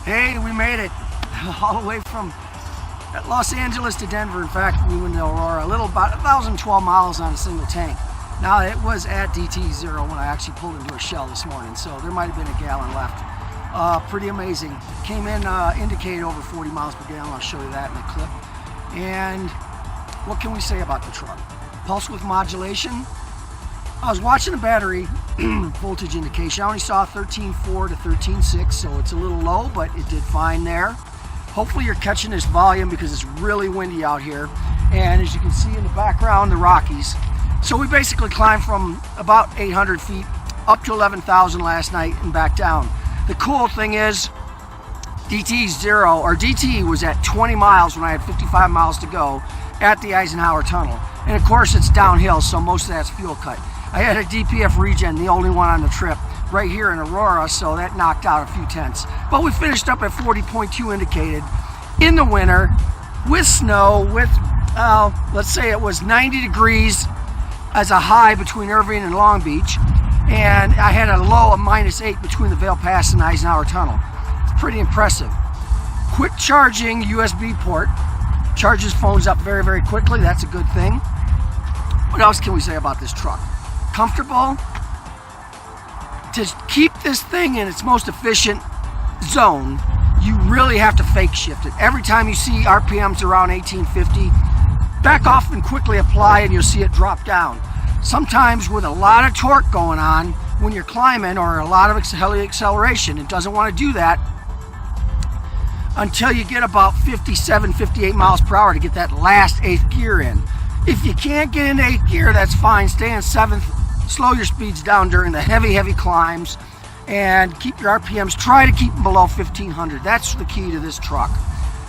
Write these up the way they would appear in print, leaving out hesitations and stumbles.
Hey, we made it all the way from Los Angeles to Denver. In fact, we went to Aurora, about 1,012 miles on a single tank. Now, it was at DT0 when I actually pulled into a shell this morning, so there might have been a gallon left. Pretty amazing. Came in indicated over 40 miles per gallon. I'll show you that in the clip. And what can we say about the truck? Pulse width modulation. I was watching the battery voltage indication. I only saw 13.4 to 13.6, so it's a little low, but it did fine there. Hopefully you're catching this volume because it's really windy out here. And as you can see in the background, the Rockies. So we basically climbed from about 800 feet up to 11,000 last night and back down. The cool thing is DT was at 20 miles when I had 55 miles to go at the Eisenhower Tunnel. And of course it's downhill, so most of that's fuel cut. I had a DPF regen, the only one on the trip, right here in Aurora, so that knocked out a few tenths. But we finished up at 40.2 indicated in the winter with snow, with, let's say it was 90 degrees as a high between Irving and Long Beach, and I had a low of -8 between the Vail Pass and the Eisenhower Tunnel. It's pretty impressive. Quick charging USB port, charges phones up very, very quickly. That's a good thing. What else can we say about this truck? Comfortable. To keep this thing in its most efficient zone, you really have to fake shift it. Every time you see RPMs around 1850, back off and quickly apply and you'll see it drop down. Sometimes with a lot of torque going on when you're climbing or a lot of heli acceleration, it doesn't want to do that until you get about 57, 58 miles per hour to get that last 8th gear in. If you can't get into 8th gear, that's fine. Stay in 7th. Slow your speeds down during the heavy climbs and keep your RPMs, try to keep them below 1500. That's the key to this truck.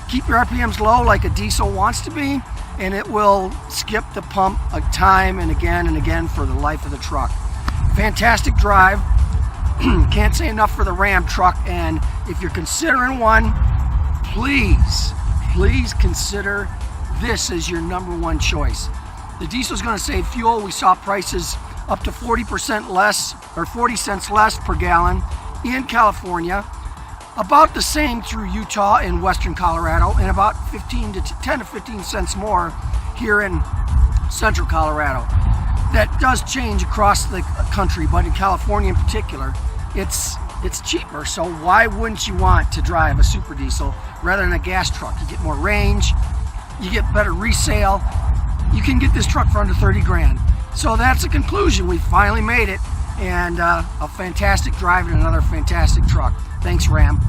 Keep your RPMs low like a diesel wants to be, and it will skip the pump time and again for the life of the truck. Fantastic drive. Can't say enough for the Ram truck, and if you're considering one, please consider this as your #1 choice. The diesel is going to save fuel. We saw prices up to 40% less, or 40 cents less per gallon in California. About the same through Utah and western Colorado, and about 10 to 15 cents more here in central Colorado. That does change across the country, but in California in particular, it's cheaper. So why wouldn't you want to drive a super diesel rather than a gas truck? You get more range, you get better resale. You can get this truck for under 30 grand. So that's the conclusion. We finally made it, and a fantastic drive and another fantastic truck. Thanks, Ram.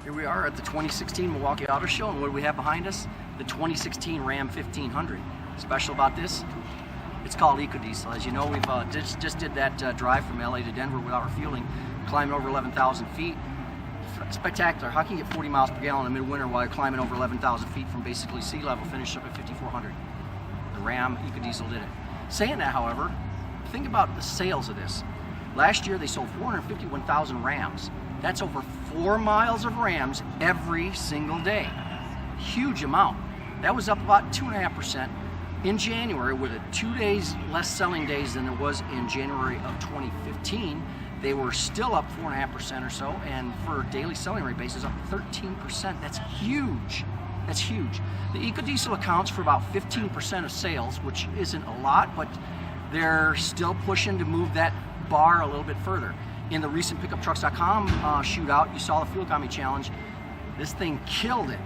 Here we are at the 2016 Milwaukee Auto Show, and what do we have behind us? The 2016 Ram 1500. Special about this, it's called EcoDiesel. As you know, we've just did that drive from LA to Denver without refueling, climbing over 11,000 feet. Spectacular. How can you get 40 miles per gallon in the midwinter while you're climbing over 11,000 feet from basically sea level, finish up at 5,400? The Ram EcoDiesel did it. Saying that, however, think about the sales of this. Last year they sold 451,000 Rams. That's over 4 miles of Rams every single day. Huge amount. That was up about 2.5% in January, with 2 days less selling days than there was in January of 2015. They were still up 4.5% or so, and for a daily selling rate basis, up 13%. That's huge. That's huge. The EcoDiesel accounts for about 15% of sales, which isn't a lot, but they're still pushing to move that bar a little bit further. In the recent PickupTrucks.com shootout, you saw the Fuel Economy Challenge. This thing killed it.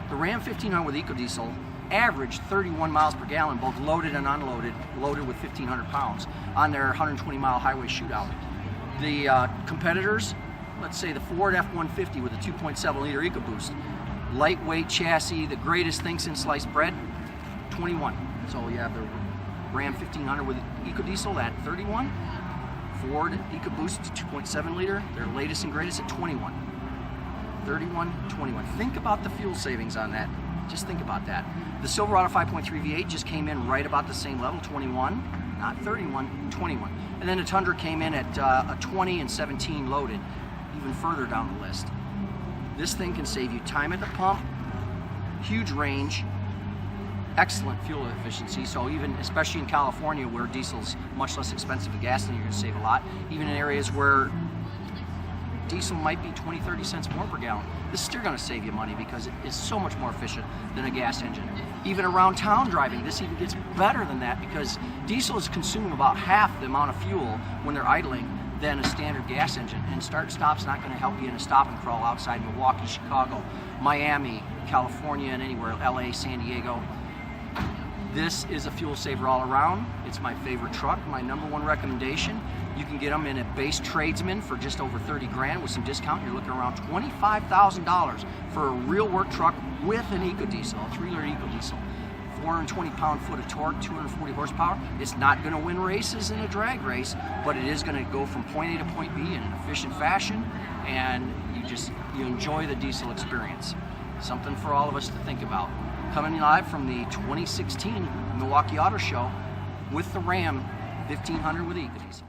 The Ram 1500 with EcoDiesel averaged 31 miles per gallon, both loaded and unloaded, loaded with 1,500 pounds on their 120-mile highway shootout. The competitors, let's say the Ford F-150 with a 2.7 liter EcoBoost, lightweight chassis, the greatest thing since sliced bread, 21. So you have the Ram 1500 with EcoDiesel at 31, Ford EcoBoost 2.7 liter, their latest and greatest at 21. 31, 21. Think about the fuel savings on that. Just think about that. The Silverado 5.3 V8 just came in right about the same level, 21, not 31, 21. And then the Tundra came in at a 20 and 17 loaded, even further down the list. This thing can save you time at the pump, huge range, excellent fuel efficiency. So even, especially in California where diesel's much less expensive than gasoline, you're going to save a lot. Even in areas where diesel might be 20-30 cents more per gallon, this is still going to save you money because it is so much more efficient than a gas engine. Even around town driving, this even gets better than that because diesel is consuming about half the amount of fuel when they're idling than a standard gas engine. And start-stop's not going to help you in a stop and crawl outside Milwaukee, Chicago, Miami, California, and anywhere, LA, San Diego. This is a fuel saver all around. It's my favorite truck, my #1 recommendation. You can get them in a base tradesman for just over 30 grand with some discount. You're looking around $25,000 for a real work truck with an EcoDiesel, a 3-liter EcoDiesel. 420 pound-foot of torque, 240 horsepower. It's not going to win races in a drag race, but it is going to go from point A to point B in an efficient fashion, and you enjoy the diesel experience. Something for all of us to think about. Coming live from the 2016 Milwaukee Auto Show with the Ram 1500 with EcoDiesel.